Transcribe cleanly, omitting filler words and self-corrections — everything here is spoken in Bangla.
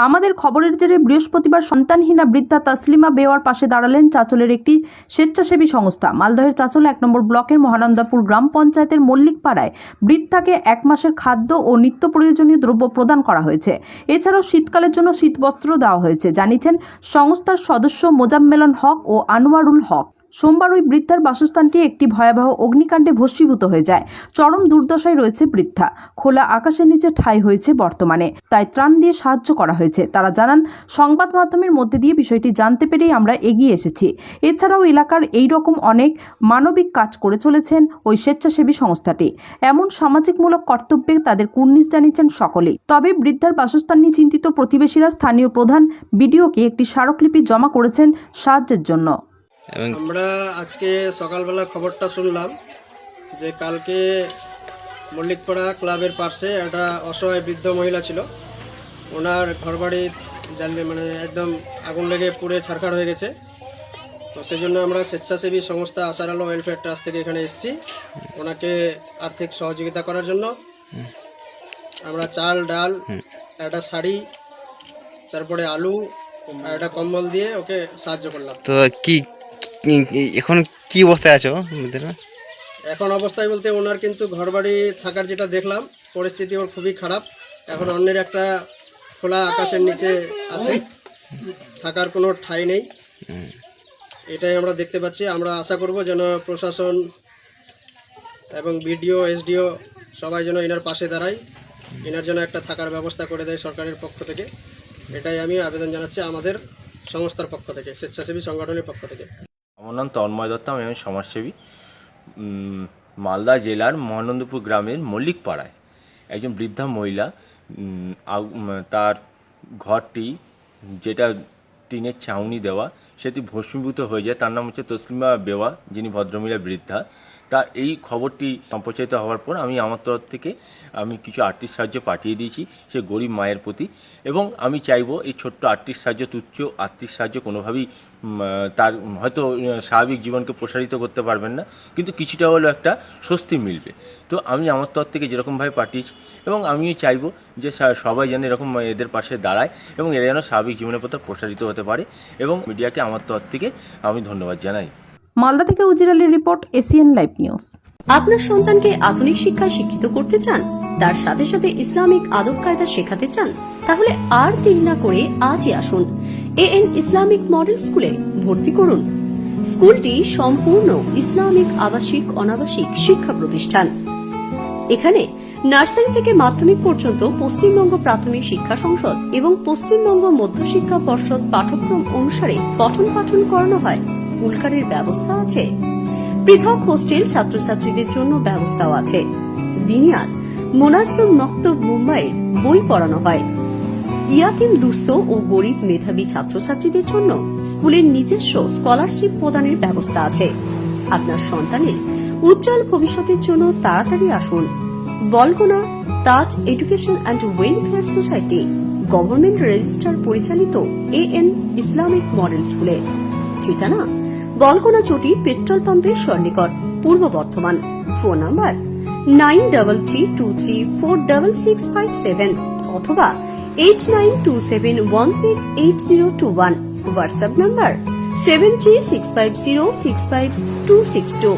আমাদের খবরের জেরে বৃহস্পতিবার সন্তানহীনা বৃদ্ধা তসলিমা বেওয়ার পাশে দাঁড়ালেন চাঁচলের একটি স্বেচ্ছাসেবী সংস্থা। মালদহের চাঁচল 1 নম্বর ব্লকের মহানন্দাপুর গ্রাম পঞ্চায়েতের মল্লিকপাড়ায় বৃদ্ধাকে 1 মাসের খাদ্য ও নিত্য প্রয়োজনীয় দ্রব্য প্রদান করা হয়েছে। এছাড়াও শীতকালের জন্য শীতবস্ত্র দেওয়া হয়েছে, জানিয়েছেন সংস্থার সদস্য মোজাম্মেলন হক ও আনোয়ারুল হক। সোমবার ওই বৃদ্ধার বাসস্থানটি একটি ভয়াবহ অগ্নিকাণ্ডে ভস্মীভূত হয়ে যায়। চরম দুর্দশায় রয়েছে বৃদ্ধা। খোলা আকাশের নিচে ঠাঁই হয়েছে বর্তমানে, তাই ত্রাণ দিয়ে সাহায্য করা হয়েছে। তারা জানান, সংবাদ মাধ্যমের মধ্যে দিয়ে বিষয়টি জানতে পেরেই আমরা এগিয়ে এসেছি। এছাড়াও এলাকার এই রকম অনেক মানবিক কাজ করে চলেছেন ওই স্বেচ্ছাসেবী সংস্থাটি। এমন সামাজিকমূলক কর্তব্যে তাদের কুর্নিশ জানিয়েছেন সকলেই। তবে বৃদ্ধার বাসস্থান নিয়ে চিন্তিত প্রতিবেশীরা স্থানীয় প্রধান বিডিওকে একটি স্মারকলিপি জমা করেছেন সাহায্যের জন্য। আমরা আজকে সকালবেলা খবরটা শুনলাম যে কালকে মল্লিকপাড়া ক্লাবের পাশে একটা অসহায় বৃদ্ধ মহিলা ছিল। ওনার ঘরবাড়ি একদম আগুন লেগে পুড়ে ছারখার হয়ে গেছে। তো সেই জন্য আমরা স্বেচ্ছাসেবী সংস্থা আশার আলো ওয়েলফেয়ার ট্রাস্ট থেকে এখানে এসেছি ওনাকে আর্থিক সহযোগিতা করার জন্য। আমরা চাল, ডাল, একটা শাড়ি, তারপরে আলু আর একটা কম্বল দিয়ে ওকে সাহায্য করলাম। তো এখন কি অবস্থায় আছো? এখন অবস্থায় বলতে ওনার কিন্তু ঘরবাড়ি থাকার যেটা দেখলাম পরিস্থিতি ওর খুবই খারাপ। এখন অন্যের একটা খোলা আকাশের নিচে আছে, থাকার কোনো ঠাঁই নেই। এটাই আমরা দেখতে পাচ্ছি। আমরা আশা করব যেন প্রশাসন এবং বিডিও, এসডিও সবাই যেন এনার পাশে দাঁড়ায়, এনার জন্য একটা থাকার ব্যবস্থা করে দেয় সরকারের পক্ষ থেকে। এটাই আমি আবেদন জানাচ্ছি আমাদের সংস্থার পক্ষ থেকে, স্বেচ্ছাসেবী সংগঠনের পক্ষ থেকে। আমার নাম তন্ময় দত্ত, আমি সমাজসেবী। মালদা জেলার মহানন্দপুর গ্রামের মল্লিকপাড়ায় একজন বৃদ্ধা মহিলা, তার ঘরটি যেটা টিনের ছাউনি দেওয়া সেটি ভস্মীভূত হয়ে যায়। তার নাম হচ্ছে তসলিমা বেওয়া, যিনি ভদ্রমহিলা বৃদ্ধা। তার এই খবরটি সম্প্রচারিত হওয়ার পর আমি আমার তরফ থেকে কিছু আর্থিক সাহায্য পাঠিয়ে দিয়েছি সে গরিব মায়ের প্রতি। এবং আমি চাইবো এই ছোট্ট আর্থিক সাহায্য, তুচ্ছ আর্থিক সাহায্য কোনোভাবেই তার হয়তো স্বাভাবিক জীবনকে প্রসারিত করতে পারবেন না, কিন্তু কিছুটা হলেও একটা স্বস্তি মিলবে। তো আমি আমার তরফ থেকে যেরকমভাবে পাঠিয়েছি, এবং আমিও চাইবো যে সবাই যেন এরকম এদের পাশে দাঁড়ায় এবং এরা যেন স্বাভাবিক জীবনের পথে প্রসারিত হতে পারে। এবং মিডিয়াকে আমার তরফ থেকে আমি ধন্যবাদ জানাই। মালদা থেকে উজির আলীর রিপোর্ট, এসিএন লাইভ নিউজ। আপনার সন্তানকে আধুনিক শিক্ষায় শিক্ষিত করতে চান, তার সাথে সাথে ইসলামিক আদব কায়দা শেখাতে চান, তাহলে আর দেরি না করে আজই আসুন এএন ইসলামিক মডেল স্কুলে ভর্তি করুন। স্কুলটি সম্পূর্ণ ইসলামিক আবাসিক অনাবাসিক শিক্ষা প্রতিষ্ঠান। এখানে নার্সারি থেকে মাধ্যমিক পর্যন্ত পশ্চিমবঙ্গ প্রাথমিক শিক্ষা সংসদ এবং পশ্চিমবঙ্গ মধ্যশিক্ষা পর্ষদ পাঠ্যক্রম অনুসারে পঠন পাঠন করানো হয়। পুলকারের ব্যবস্থা আছে। পৃথক হোস্টেল ছাত্রছাত্রীদের জন্য ব্যবস্থাও আছে। দিনিয়াত, মোনাসম মক্তব মুম্বাইয়ের বই পড়ানো হয়। ইয়াতিম, দুস্থ ও গরিব মেধাবী ছাত্রছাত্রীদের জন্য স্কুলের নিজস্ব স্কলারশিপ প্রদানের ব্যবস্থা আছে। আপনার সন্তানের উজ্জ্বল ভবিষ্যতের জন্য তাড়াতাড়ি আসুন Balgona Taj education and welfare society government register পরিচালিত এএন ইসলামিক মডেল স্কুলে। ঠিকানা বলগোনা চটি পেট্রোল পাম্পের সন্নিকট, পূর্ব বর্ধমান। ফোন নাম্বার 9333466657 অথবা 8927168021। WhatsApp number 7365065262